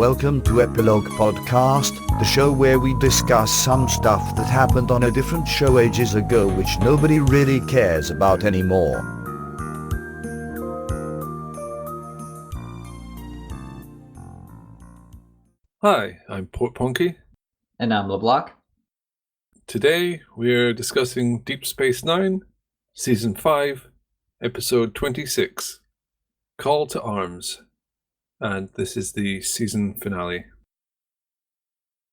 Welcome to Epilogue Podcast, the show where we discuss some stuff that happened on a different show ages ago which nobody really cares about anymore. Hi, I'm Portponky. And I'm LeBloc. Today we're discussing Deep Space Nine, Season 5, Episode 26, Call to Arms. And this is the season finale.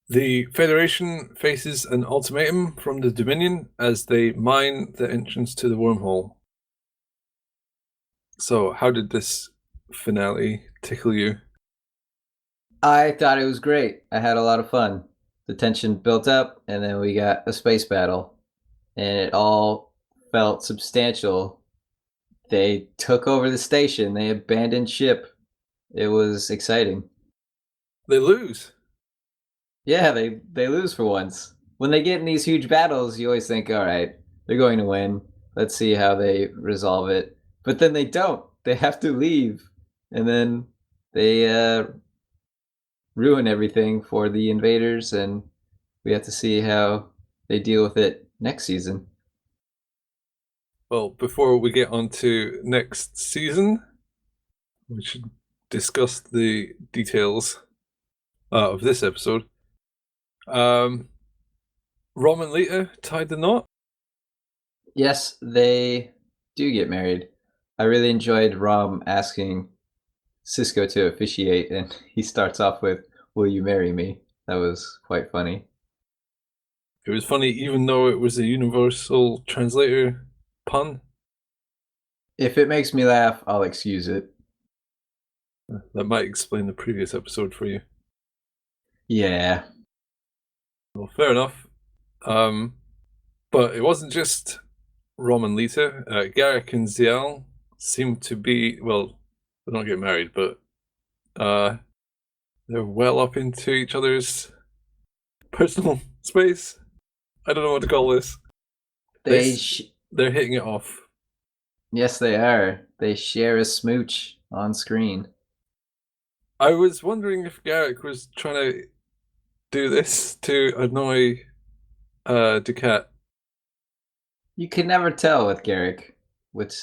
The Federation faces an ultimatum from the Dominion as they mine the entrance to the wormhole. So, how did this finale tickle you? I thought it was great. I had a lot of fun. The tension built up, and then we got a space battle, and it all felt substantial. They took over the station. They abandoned ship. It was exciting. They lose. Yeah, they lose for once. When they get in these huge battles, you always think, all right, they're going to win. Let's see how they resolve it. But then they don't. They have to leave. And then they ruin everything for the invaders, and we have to see how they deal with it next season. Well, before we get on to next season, we should discuss the details of this episode. Rom and Lita tied the knot. Yes, they do get married. I really enjoyed Rom asking Cisco to officiate, and he starts off with, "Will you marry me?" That was quite funny. It was funny even though it was a universal translator pun. If it makes me laugh, I'll excuse it. That might explain the previous episode for you. Yeah. Well, fair enough. But it wasn't just Rom and Lita. Garrick and Zial seem to be, well, they don't get married, but they're well up into each other's personal space. I don't know what to call this. They're hitting it off. Yes, they are. They share a smooch on screen. I was wondering if Garrick was trying to do this to annoy Ducat. You can never tell with Garrick, which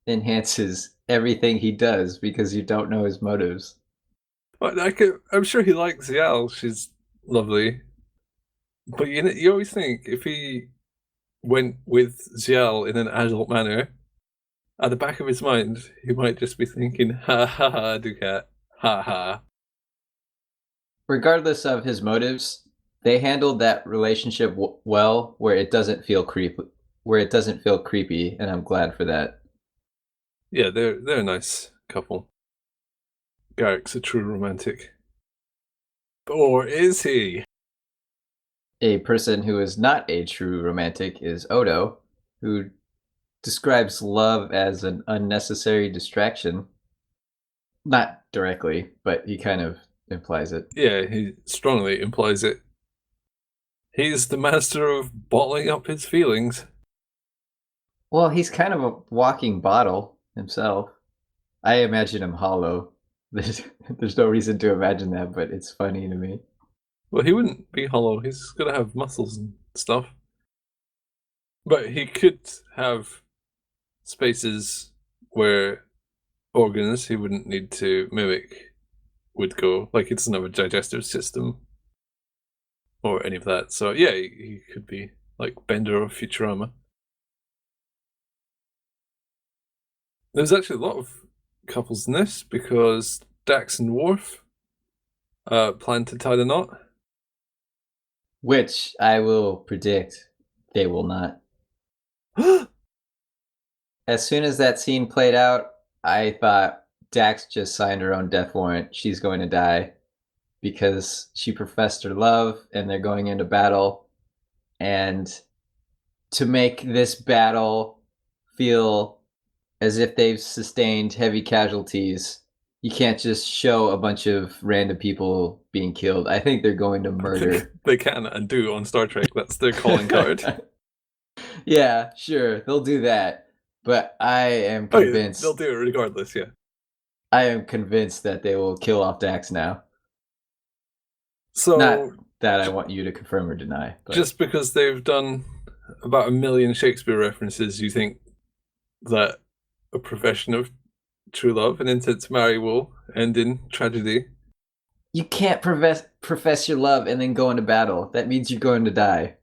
enhances everything he does because you don't know his motives. But I'm sure he likes Zial. She's lovely. But you always think if he went with Zial in an adult manner, at the back of his mind, he might just be thinking, ha ha ha, Ducat, ha ha. Regardless of his motives, they handled that relationship well, where it doesn't feel creepy. And I'm glad for that. Yeah, they're a nice couple. Garrick's a true romantic. Or is he? A person who is not a true romantic is Odo, who describes love as an unnecessary distraction. Not directly, but he kind of implies it. Yeah, he strongly implies it. He's the master of bottling up his feelings. Well, he's kind of a walking bottle himself. I imagine him hollow. There's no reason to imagine that, but it's funny to me. Well, he wouldn't be hollow. He's got to have muscles and stuff. But he could have spaces where organs he wouldn't need to mimic would go. Like, he doesn't have a digestive system or any of that. So, yeah, he could be like Bender or Futurama. There's actually a lot of couples in this because Dax and Worf plan to tie the knot. Which I will predict they will not. As soon as that scene played out, I thought Dax just signed her own death warrant. She's going to die because she professed her love and they're going into battle. And to make this battle feel as if they've sustained heavy casualties, you can't just show a bunch of random people being killed. I think they're going to murder. They can and do on Star Trek. That's their calling card. Yeah, sure, they'll do that. But I am convinced. They'll do it regardless, yeah. I am convinced that they will kill off Dax now. So Not that I want you to confirm or deny. But just because they've done about 1 million Shakespeare references, you think that a profession of true love and intent to marry will end in tragedy? you can't profess your love and then go into battle. That means you're going to die.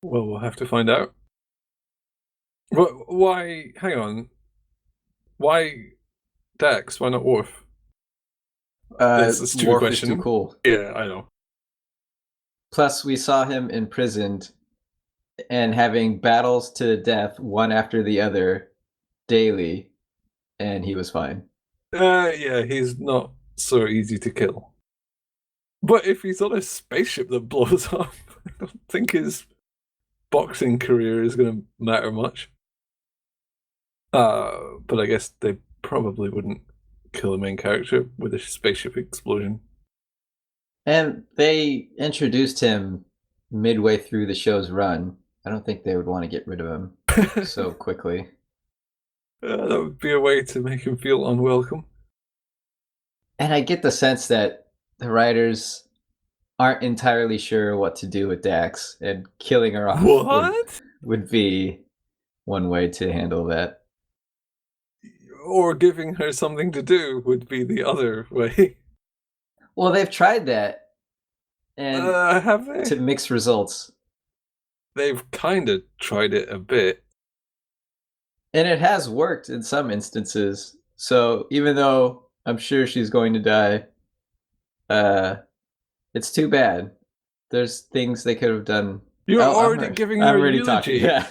Well, we'll have to find out. Why? Hang on. Why Dax? Why not Worf? That's a stupid Worf question. is too cool. Yeah, I know. Plus, we saw him imprisoned and having battles to the death, one after the other, daily, and he was fine. Yeah, he's not so easy to kill. But if he's on a spaceship that blows up, I don't think his boxing career is going to matter much. But I guess they probably wouldn't kill the main character with a spaceship explosion. And they introduced him midway through the show's run. I don't think they would want to get rid of him so quickly. That would be a way to make him feel unwelcome. And I get the sense that the writers aren't entirely sure what to do with Dax, and killing her off would be one way to handle that. Or giving her something to do would be the other way. Well, they've tried that, and have they? to mixed results. They've kind of tried it a bit. And it has worked in some instances. So even though I'm sure she's going to die, it's too bad. There's things they could have done. You're already giving her a eulogy. Yeah.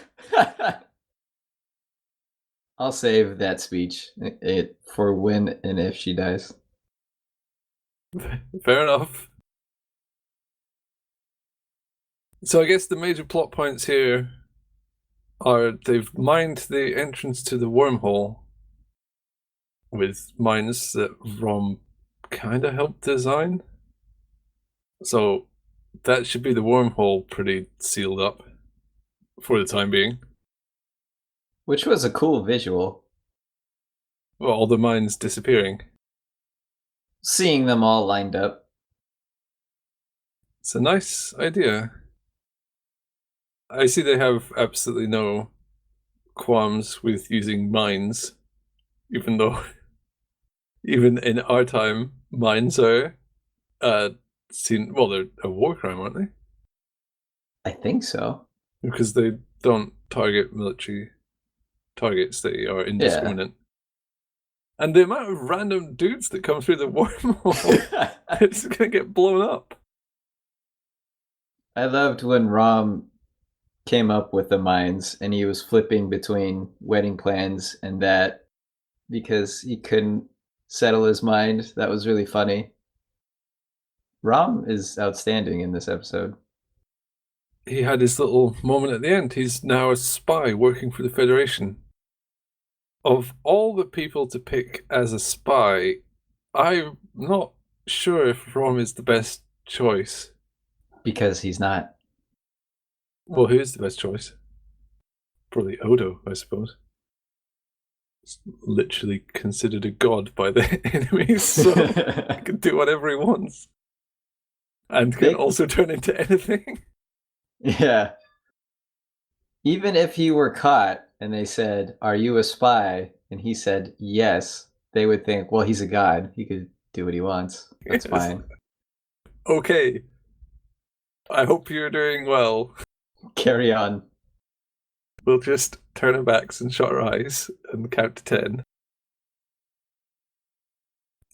I'll save that speech for when and if she dies. Fair enough. So I guess the major plot points here are they've mined the entrance to the wormhole with mines that Rom kind of helped design. So that should be the wormhole pretty sealed up for the time being. Which was a cool visual. Well, all the mines disappearing. Seeing them all lined up. It's a nice idea. I see they have absolutely no qualms with using mines, even though even in our time, mines are seen. Well, they're a war crime, aren't they? I think so. Because they don't target military targets; they are indiscriminate. Yeah. And the amount of random dudes that come through the wormhole, it's gonna get blown up. I loved when Rom came up with the mines and he was flipping between wedding plans and that because he couldn't settle his mind. That was really funny. Rom is outstanding in this episode. He had his little moment at the end. He's now a spy working for the Federation. Of all the people to pick as a spy, I'm not sure if Rom is the best choice. Because he's not. Well, who is the best choice? Probably Odo, I suppose. He's literally considered a god by the enemies, so he can do whatever he wants. And can also turn into anything. Yeah. Even if he were caught and they said, "Are you a spy?" and he said, "Yes," they would think, well, he's a god. He could do what he wants. That's fine. Okay. I hope you're doing well. Carry on. We'll just turn our backs and shut our eyes and count to 10.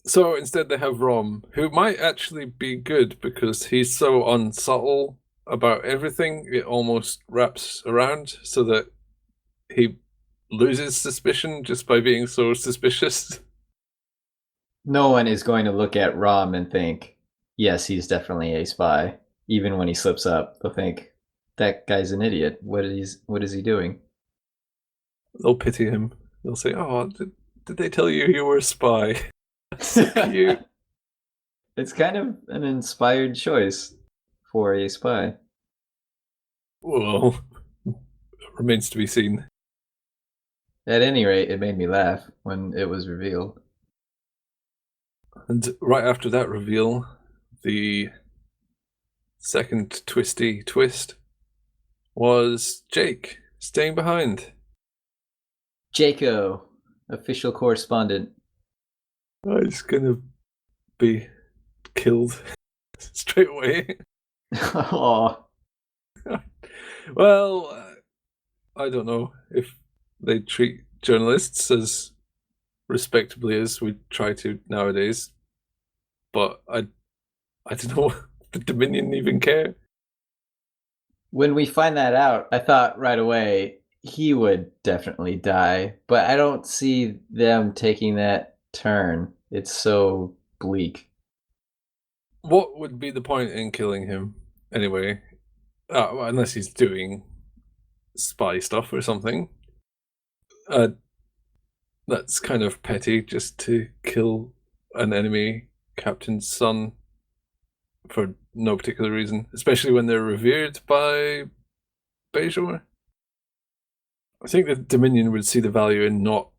So instead they have Rom, who might actually be good because he's so unsubtle about everything, it almost wraps around so that he loses suspicion just by being so suspicious. No one is going to look at Rom and think, yes, he's definitely a spy. Even when he slips up, they'll think, that guy's an idiot. What is he doing? They'll pity him. They'll say, "Oh, did they tell you were a spy?" So cute. It's kind of an inspired choice for a spy. Well, remains to be seen. At any rate, it made me laugh when it was revealed. And right after that reveal, the second twisty twist was Jake staying behind. Jaco, official correspondent. He's gonna be killed straight away. Aw. Well, I don't know if they treat journalists as respectably as we try to nowadays, but I don't know if the Dominion even care. When we find that out, I thought right away he would definitely die, but I don't see them taking that turn. It's so bleak. What would be the point in killing him anyway? Well, unless he's doing spy stuff or something. That's kind of petty, just to kill an enemy captain's son for no particular reason, especially when they're revered by Bajor. I think the Dominion would see the value in not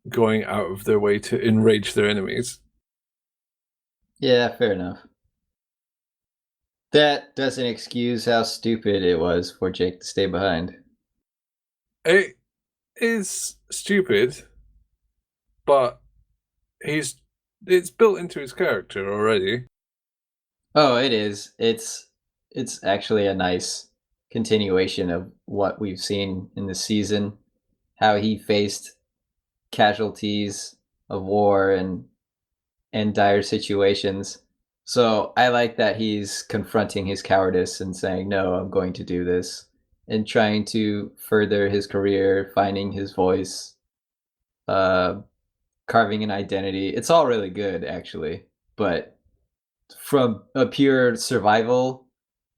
going out of their way to enrage their enemies. Yeah, fair enough. That doesn't excuse how stupid it was for Jake to stay behind. It is stupid, but it's built into his character already. Oh, it is. It's actually a nice continuation of what we've seen in the season, how he faced casualties of war and dire situations. So I like that he's confronting his cowardice and saying, "No, I'm going to do this," and trying to further his career, finding his voice, carving an identity. It's all really good, actually, but from a pure survival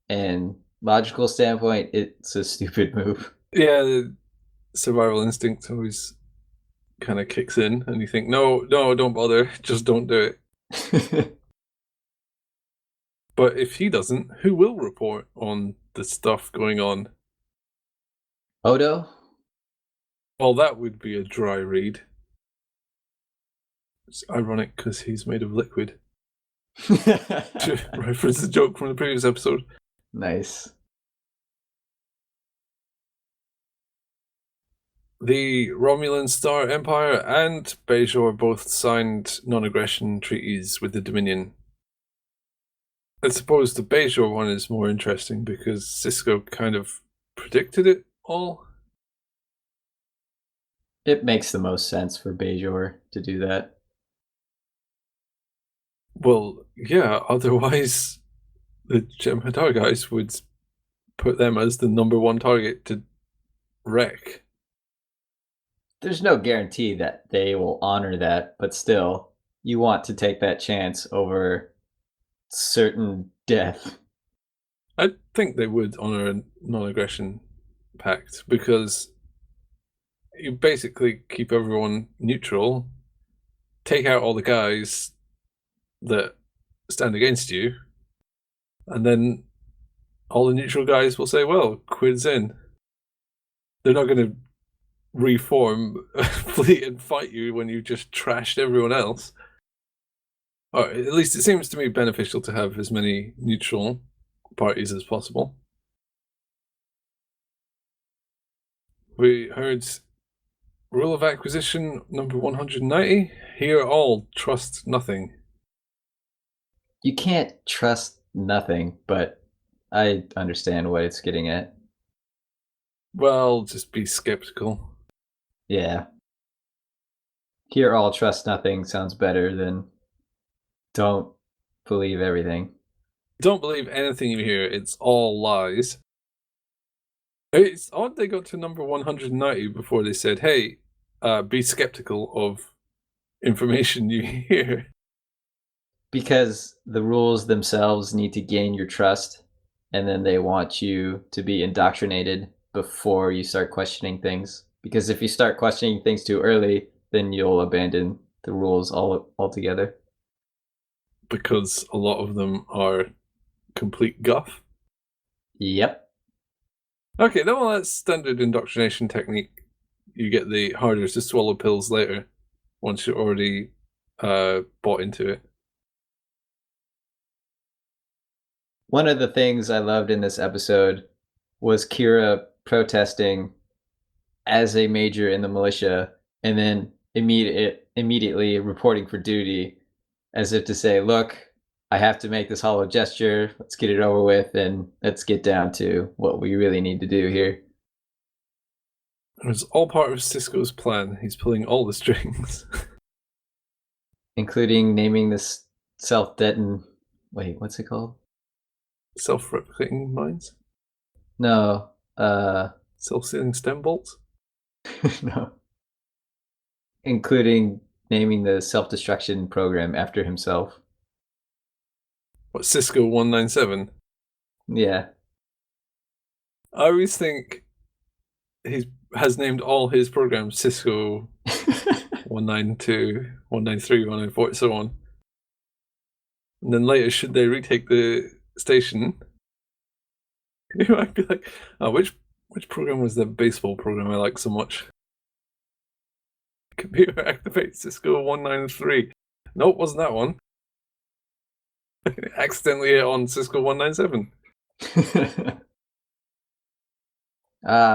and logical standpoint, it's a stupid move. Yeah, the survival instinct always kind of kicks in, and you think, no, don't bother, just don't do it. But if he doesn't, who will report on the stuff going on? Odo? Well, that would be a dry read. It's ironic because he's made of liquid. To reference the joke from the previous episode. Nice. The Romulan Star Empire and Bajor both signed non-aggression treaties with the Dominion. I suppose the Bajor one is more interesting because Sisko kind of predicted it all. It makes the most sense for Bajor to do that. Well, yeah, otherwise the Jem'Hadar guys would put them as the number one target to wreck. There's no guarantee that they will honor that, but still, you want to take that chance over certain death. I think they would honor a non-aggression pact because you basically keep everyone neutral, take out all the guys that stand against you, and then all the neutral guys will say, well, quid's in. They're not going to reform a fleet and fight you when you just trashed everyone else. Or at least it seems to me beneficial to have as many neutral parties as possible. We heard rule of acquisition number 190. Hear all, trust nothing. You can't trust nothing, but I understand what it's getting at. Well, just be skeptical. Yeah. Hear all, trust nothing sounds better than don't believe everything. Don't believe anything you hear, it's all lies. It's odd they got to number 190 before they said, hey, be skeptical of information you hear. Because the rules themselves need to gain your trust, and then they want you to be indoctrinated before you start questioning things. Because if you start questioning things too early, then you'll abandon the rules altogether. Because a lot of them are complete guff. Yep. Okay, well, that's standard indoctrination technique. You get the harder to swallow pills later, once you're already bought into it. One of the things I loved in this episode was Kira protesting as a major in the militia and then immediately reporting for duty as if to say, look, I have to make this hollow gesture. Let's get it over with and let's get down to what we really need to do here. It was all part of Cisco's plan. He's pulling all the strings. Including naming this self-deton... Wait, what's it called? Self-replicating mines? No. Self-sealing stem bolts? No. Including naming the self-destruction program after himself. What, Cisco 197? Yeah. I always think he has named all his programs Cisco 192, 193, 194, so on. And then later, should they retake the station, you might be like, oh, which program was the baseball program I like so much? Computer activate Cisco 193. Nope, wasn't that one. Accidentally hit on Cisco 197.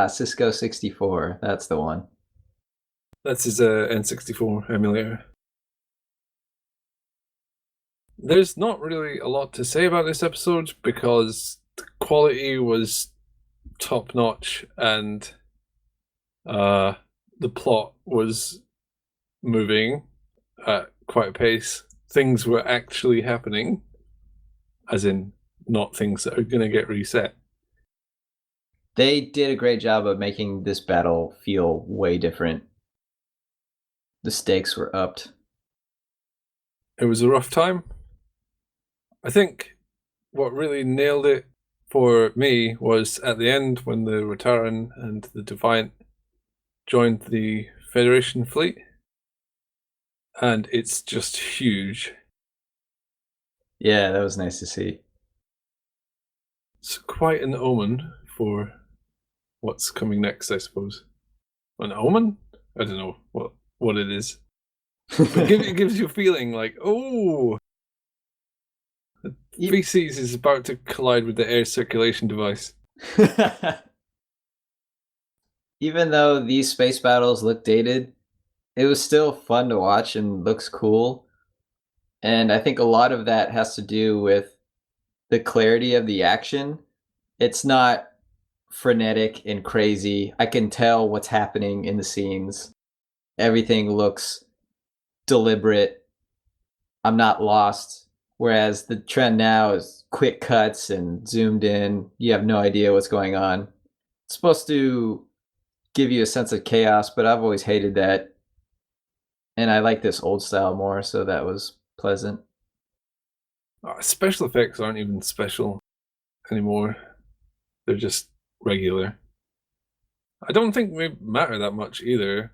Cisco 64. That's the one. That's his N64 emulator. There's not really a lot to say about this episode because the quality was top notch and the plot was moving at quite a pace. Things were actually happening, as in not things that are going to get reset. They did a great job of making this battle feel way different. The stakes were upped. It was a rough time. I think what really nailed it for me was at the end when the Rataran and the Defiant joined the Federation fleet. And it's just huge. Yeah, that was nice to see. It's quite an omen for what's coming next, I suppose. An omen? I don't know what it is. But it gives you a feeling like, oh, the feces is about to collide with the air circulation device. Even though these space battles look dated, it was still fun to watch and looks cool. And I think a lot of that has to do with the clarity of the action. It's not frenetic and crazy. I can tell what's happening in the scenes. Everything looks deliberate. I'm not lost. Whereas the trend now is quick cuts and zoomed in. You have no idea what's going on. It's supposed to give you a sense of chaos, but I've always hated that. And I like this old style more, so that was pleasant. Special effects aren't even special anymore. They're just regular. I don't think they matter that much either.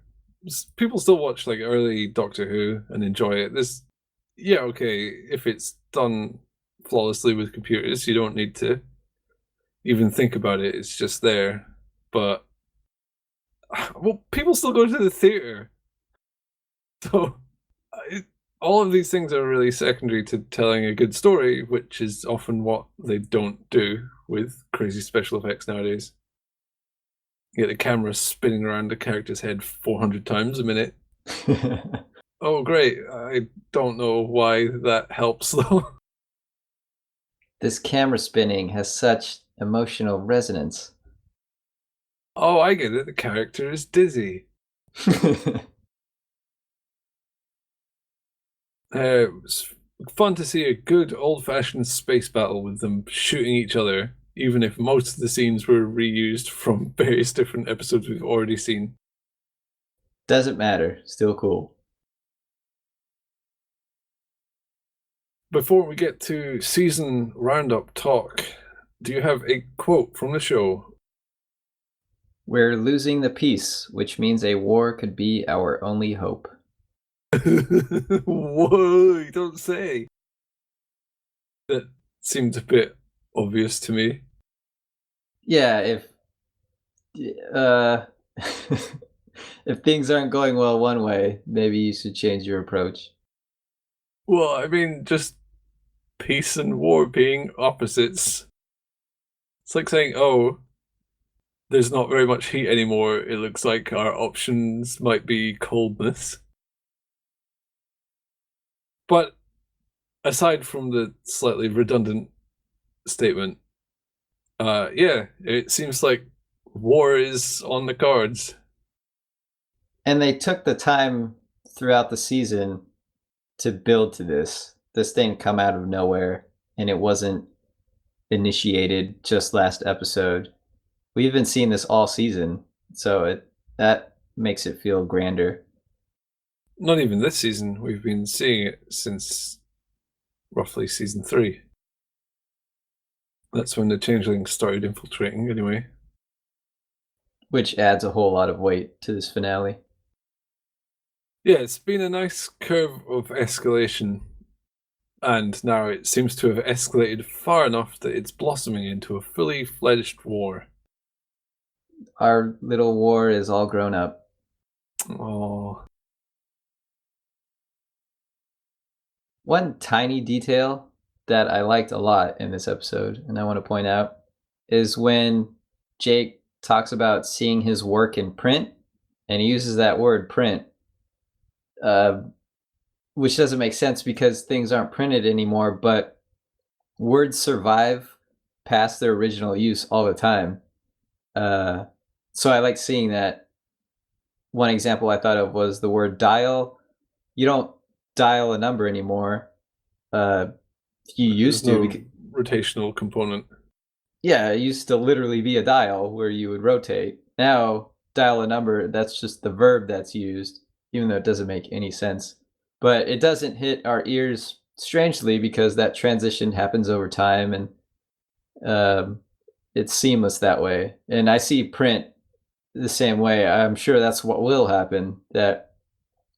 People still watch like early Doctor Who and enjoy it. Yeah, okay, if it's done flawlessly with computers, you don't need to even think about it. It's just there. But, well, people still go to the theater. So, all of these things are really secondary to telling a good story, which is often what they don't do with crazy special effects nowadays. You get the camera spinning around the character's head 400 times a minute. Oh, great. I don't know why that helps, though. This camera spinning has such emotional resonance. Oh, I get it. The character is dizzy. It was fun to see a good old-fashioned space battle with them shooting each other, even if most of the scenes were reused from various different episodes we've already seen. Doesn't matter. Still cool. Before we get to season roundup talk, do you have a quote from the show? We're losing the peace, which means a war could be our only hope. Whoa, you don't say. That seemed a bit obvious to me. Yeah, if if things aren't going well one way, maybe you should change your approach. Well, I mean, just peace and war being opposites. It's like saying, oh, there's not very much heat anymore. It looks like our options might be coldness. But aside from the slightly redundant statement, yeah, it seems like war is on the cards. And they took the time throughout the season to build to this. This didn't come out of nowhere, and it wasn't initiated just last episode. We've been seeing this all season, so that makes it feel grander. Not even this season. We've been seeing it since roughly season 3. That's when the changelings started infiltrating, anyway. Which adds a whole lot of weight to this finale. Yeah, it's been a nice curve of escalation, and now it seems to have escalated far enough that it's blossoming into a fully fledged war. Our little war is all grown up. Oh. One tiny detail that I liked a lot in this episode, and I want to point out, is when Jake talks about seeing his work in print, and he uses that word print, which doesn't make sense because things aren't printed anymore, but words survive past their original use all the time. So I like seeing that. One example I thought of was the word dial. You don't dial a number anymore. You used to. There's no rotational component. Yeah, it used to literally be a dial where you would rotate. Now, dial a number, that's just the verb that's used, even though it doesn't make any sense. But it doesn't hit our ears strangely because that transition happens over time, and it's seamless that way. And I see print the same way. I'm sure that's what will happen, that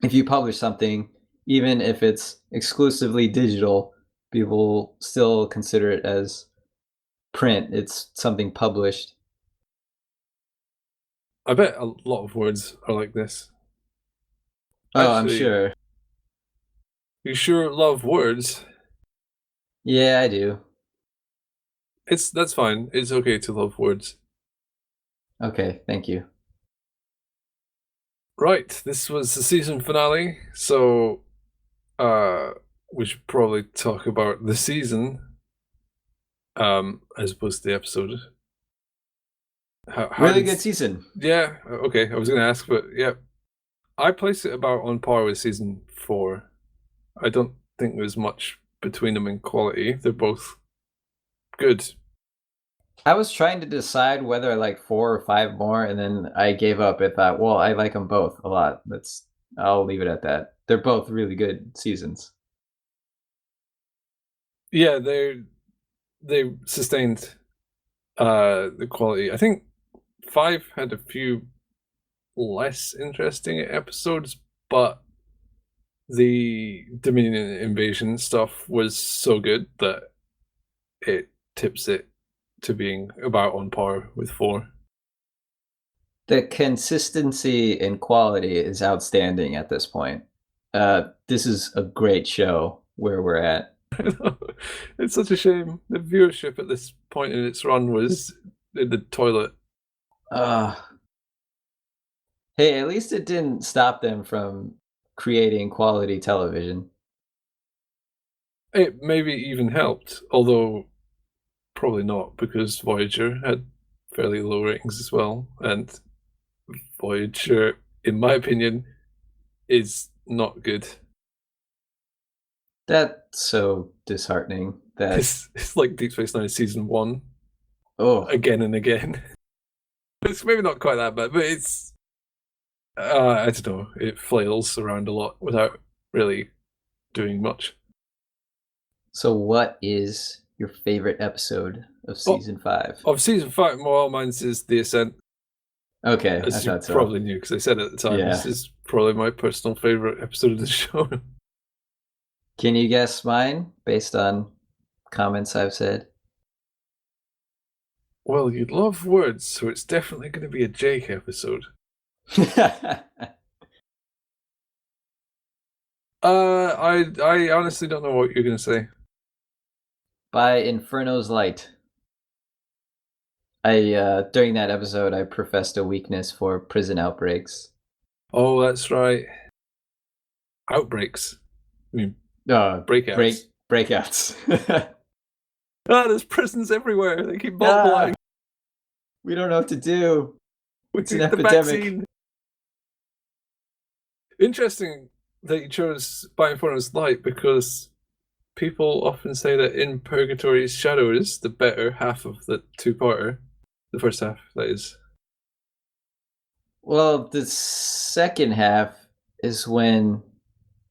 if you publish something, even if it's exclusively digital, people still consider it as print. It's something published. I bet a lot of words are like this. Oh, Actually, I'm sure. You sure love words? Yeah, I do. That's fine. It's okay to love words. Okay, thank you. Right, this was the season finale, so we should probably talk about the season as opposed to the episode. How Really good season. Yeah, okay, I was going to ask, but yeah. I place it about on par with season 4. I don't think there's much between them in quality. They're both good. I was trying to decide whether I like 4 or 5 more, and then I gave up. I thought, well, I like them both a lot. I'll leave it at that. They're both really good seasons. Yeah, they sustained the quality. I think 5 had a few less interesting episodes, but the Dominion invasion stuff was so good that it tips it to being about on par with 4. The consistency and quality is outstanding at this point. This is a great show where we're at. It's such a shame. The viewership at this point in its run was in the toilet. Hey, at least it didn't stop them from creating quality television. It maybe even helped, although probably not, because Voyager had fairly low ratings as well, and Voyager, in my opinion, is not good. That's so disheartening. It's like Deep Space Nine season 1 again and again. It's maybe not quite that bad, but it's I don't know. It flails around a lot without really doing much. So, what is your favorite episode of season 5? Of season 5, well, mine's is The Ascent. Okay, As I you thought so. probably knew, because I said at the time, Yeah. This is probably my personal favorite episode of the show. Can you guess mine based on comments I've said? Well, you'd love words, so it's definitely going to be a Jake episode. I honestly don't know what you're going to say. by Inferno's Light. During that episode, I professed a weakness for prison outbreaks. Oh, that's right. Outbreaks. I mean, breakouts. Breakouts. There's prisons everywhere. They keep multiplying. We don't know what to do. It's an The epidemic. vaccine. Interesting that you chose By Inferno's Light, because people often say that In Purgatory's Shadow is the better half of the two-parter. The first half, that is. Well, the second half is when...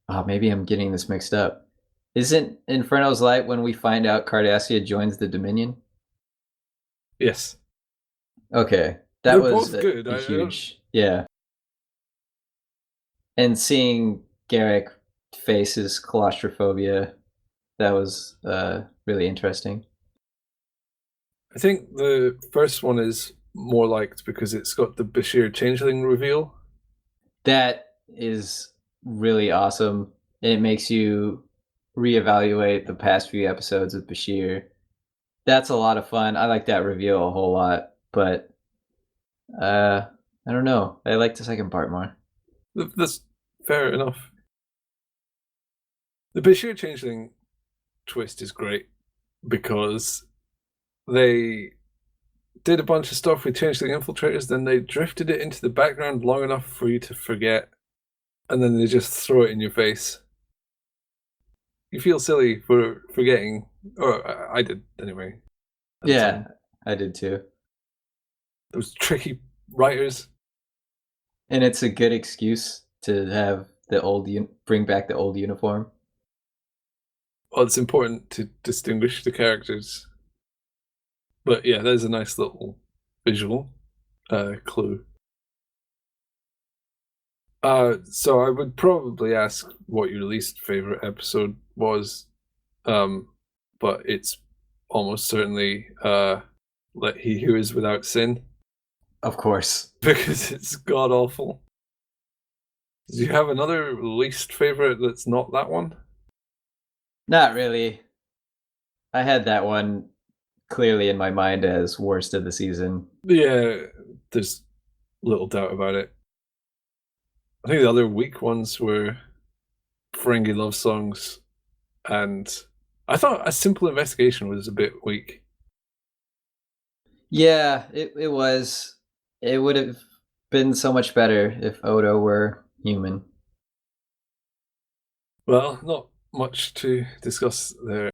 Oh, maybe I'm getting this mixed up. Isn't Inferno's Light when we find out Cardassia joins the Dominion? Yes. Okay. They're was both good. a huge... Yeah. And seeing Garrick face his claustrophobia, that was really interesting. I think the first one is more liked because it's got the Bashir Changeling reveal. That is really awesome. And it makes you reevaluate the past few episodes of Bashir. That's a lot of fun. I like that reveal a whole lot, but I don't know. I like the second part more. That's fair enough. The Bashir Changeling twist is great because they did a bunch of stuff with Changeling Infiltrators, then they drifted it into the background long enough for you to forget, and then they just throw it in your face. You feel silly for forgetting, or I did anyway. Yeah, I did too. Those tricky writers. And it's a good excuse to have bring back the old uniform. Well, it's important to distinguish the characters. But yeah, there's a nice little visual clue. So I would probably ask what your least favorite episode was, but it's almost certainly Let He Who Is Without Sin. Of course. Because it's god awful. Do you have another least favorite that's not that one? Not really. I had that one clearly in my mind as worst of the season. Yeah, there's little doubt about it. I think the other weak ones were Ferengi Love Songs, and I thought A Simple Investigation was a bit weak. Yeah, it was. It would have been so much better if Odo were human. Well, not much to discuss there.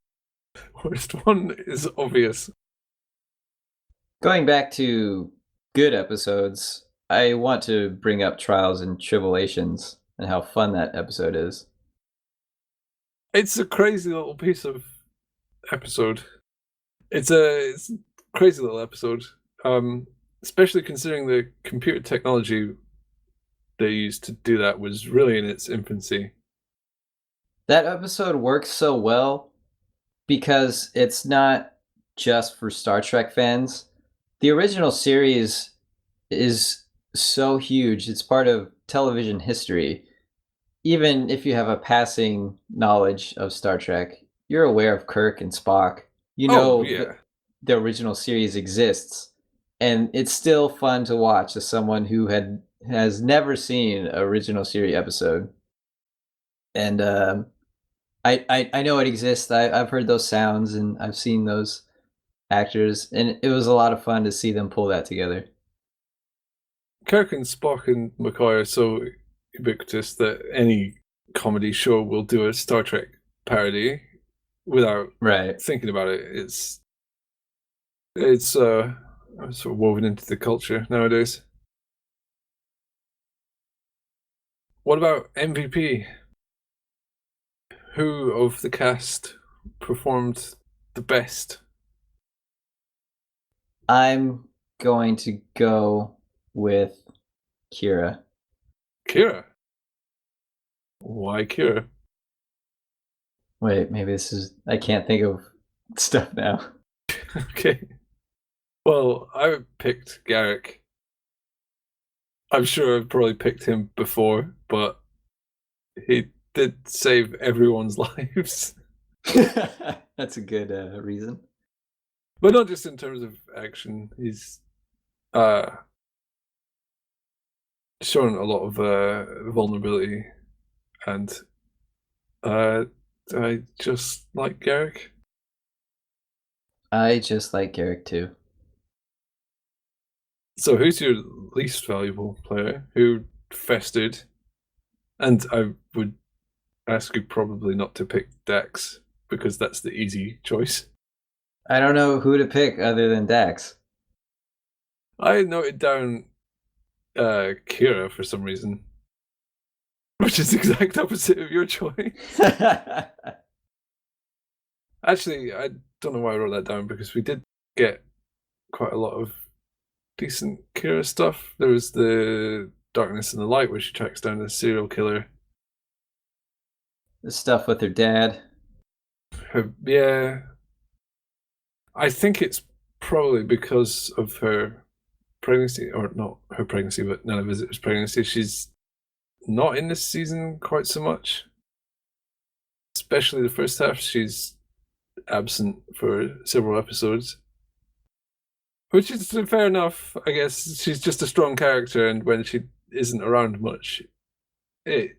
Worst one is obvious. Going back to good episodes, I want to bring up Trials and Tribulations and how fun that episode is. It's a crazy little piece of episode. It's a crazy little episode, especially considering the computer technology they used to do that was really in its infancy. That episode works so well because it's not just for Star Trek fans. The original series is so huge. It's part of television history. Even if you have a passing knowledge of Star Trek, you're aware of Kirk and Spock. You know the original series exists. And it's still fun to watch as someone who has never seen an original series episode. And I know it exists. I've heard those sounds and I've seen those actors, and it was a lot of fun to see them pull that together. Kirk and Spock and McCoy are so ubiquitous that any comedy show will do a Star Trek parody without thinking about it. It's sort of woven into the culture nowadays. What about MVP? Who of the cast performed the best? I'm going to go with Kira. Kira? Why Kira? Wait, maybe I can't think of stuff now. Okay. Well, I picked Garrick. I'm sure I've probably picked him before, but he did save everyone's lives. That's a good reason. But not just in terms of action. He's shown a lot of vulnerability, and I just like Garrick. I just like Garrick too. So who's your least valuable player who festered? And I would ask you probably not to pick Dax, because that's the easy choice. I don't know who to pick other than Dax. I noted down Kira for some reason, which is the exact opposite of your choice. Actually, I don't know why I wrote that down, because we did get quite a lot of decent Kira stuff. There was the Darkness and the Light, where she tracks down a serial killer. The stuff with her dad. Yeah. I think it's probably because of her pregnancy, or not her pregnancy, but Nana Visitor's pregnancy. She's not in this season quite so much. Especially the first half, she's absent for several episodes. Which is fair enough, I guess. She's just a strong character, and when she isn't around much, it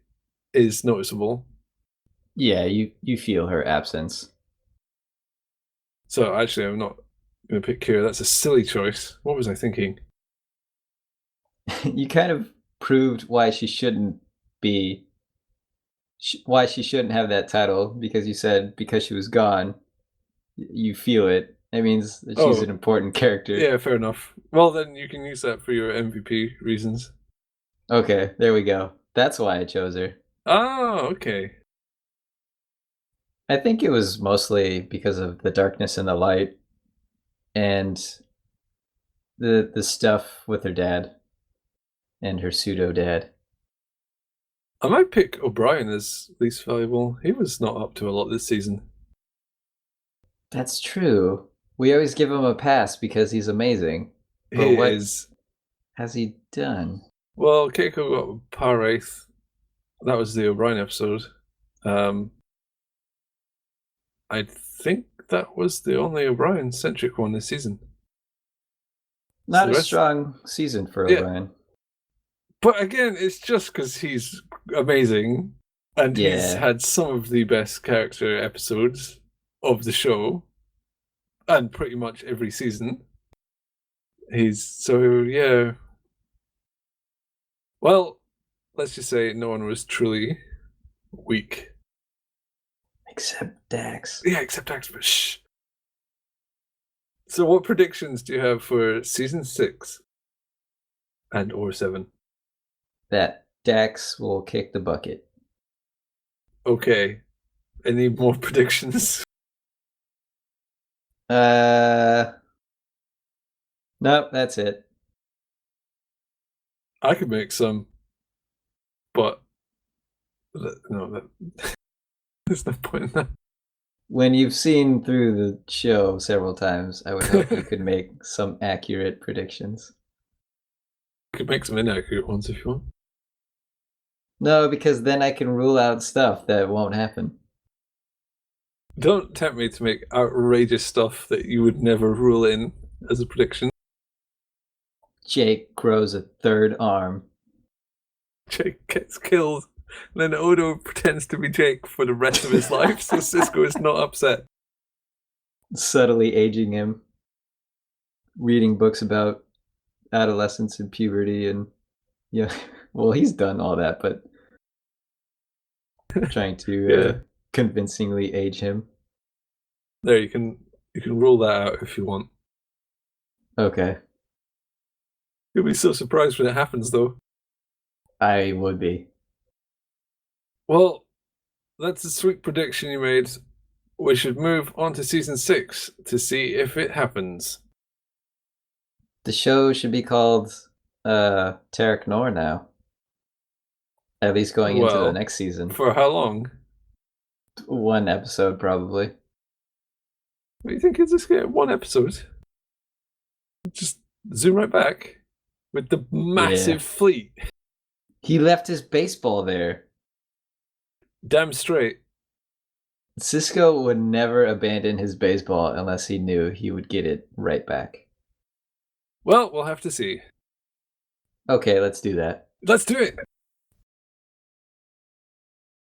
is noticeable. Yeah, you feel her absence. So actually, I'm not going to pick Kira. That's a silly choice. What was I thinking? You kind of proved why she shouldn't be, why she shouldn't have that title, because you said because she was gone, you feel it. It means that she's an important character. Yeah, fair enough. Well, then you can use that for your MVP reasons. Okay, there we go. That's why I chose her. Oh, okay. I think it was mostly because of the Darkness and the Light and the stuff with her dad and her pseudo dad. I might pick O'Brien as least valuable. He was not up to a lot this season. That's true. We always give him a pass because he's amazing. But He what is. has he done? Well, Keiko got Power Wraith. That was the O'Brien episode. I think that was the only O'Brien-centric one this season. Not the a rest- strong season for Yeah. O'Brien. But again, it's just because he's amazing, and he's Yeah. had some of the best character episodes of the show, and pretty much every season. Yeah. Well, let's just say no one was truly weak. Except Dax. Yeah, except Dax, but shh. So what predictions do you have for season 6 and or 7? That Dax will kick the bucket. Okay. Any more predictions? Nope, that's it. I could make some, but no, there's no point in that. When you've seen through the show several times, I would hope you could make some accurate predictions. You could make some inaccurate ones if you want. No, because then I can rule out stuff that won't happen. Don't tempt me to make outrageous stuff that you would never rule in as a prediction. Jake grows a third arm. Jake gets killed. Then Odo pretends to be Jake for the rest of his life, so Cisco is not upset. Subtly aging him. Reading books about adolescence and puberty and well, he's done all that, but trying to convincingly age him. There, you can rule that out if you want. Okay. You'll be so surprised when it happens, though. I would be. Well, that's a sweet prediction you made. We should move on to season 6 to see if it happens. The show should be called Tarek Noor now. At least going into the next season. For how long? 1 episode, probably. What do you think? Is this get 1 episode? Just zoom right back with the massive fleet. He left his baseball there. Damn straight. Cisco would never abandon his baseball unless he knew he would get it right back. Well, we'll have to see. Okay, let's do that. Let's do it.